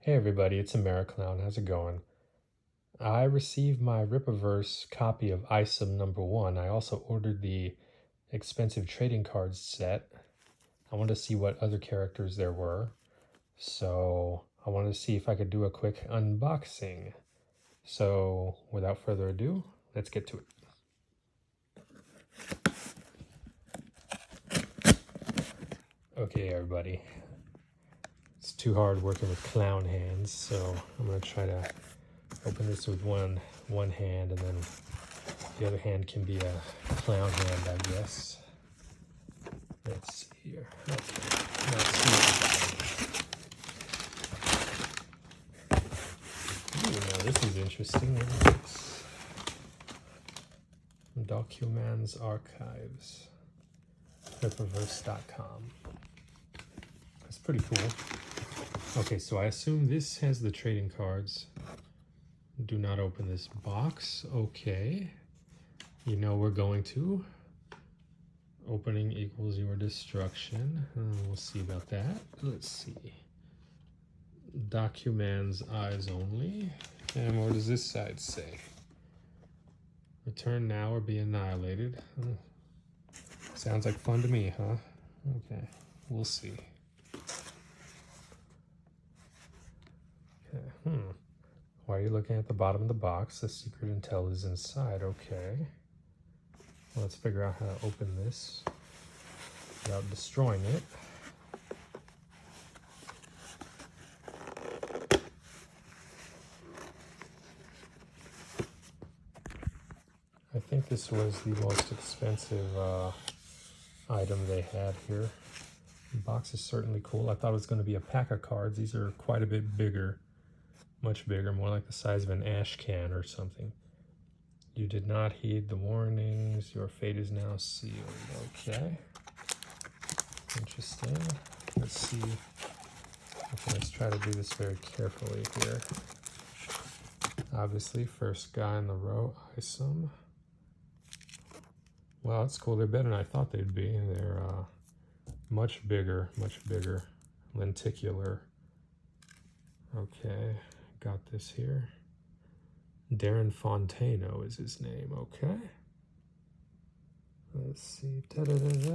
Hey everybody, it's AmeriClown. How's it going? I received my Rippaverse copy of Isom #1. I also ordered the expensive trading cards set. I wanted to see what other characters there were. So I wanted to see if I could do a quick unboxing. So without further ado, let's get to it. Okay everybody, it's too hard working with clown hands, so I'm going to try to open this with one hand, and then the other hand can be a clown hand, I guess. Let's see here. Okay. Let's see. Ooh, now this is interesting. What is this? Dokumaan's archives. Rippaverse.com. That's pretty cool. Okay, so I assume this has the trading cards. Do not open this box. Okay. You know we're going to. Opening equals your destruction. We'll see about that. Let's see. Dokumaan's eyes only. And what does this side say? Return now or be annihilated. Sounds like fun to me, huh? Okay, we'll see. Okay. Why are you looking at the bottom of the box? The secret intel is inside. Okay. Well, let's figure out how to open this without destroying it. I think this was the most expensive item they had here. The box is certainly cool. I thought it was going to be a pack of cards. These are quite a bit bigger, much bigger, more like the size of an ash can or something. You did not heed the warnings. Your fate is now sealed. Okay. Interesting. Let's see. Okay, let's try to do this very carefully here. Obviously, first guy in the row, Isom. Wow, that's cool. They're better than I thought they'd be. They're much bigger, lenticular. Okay, got this here. Darren Fontano is his name. Okay. Let's see. Da-da-da-da.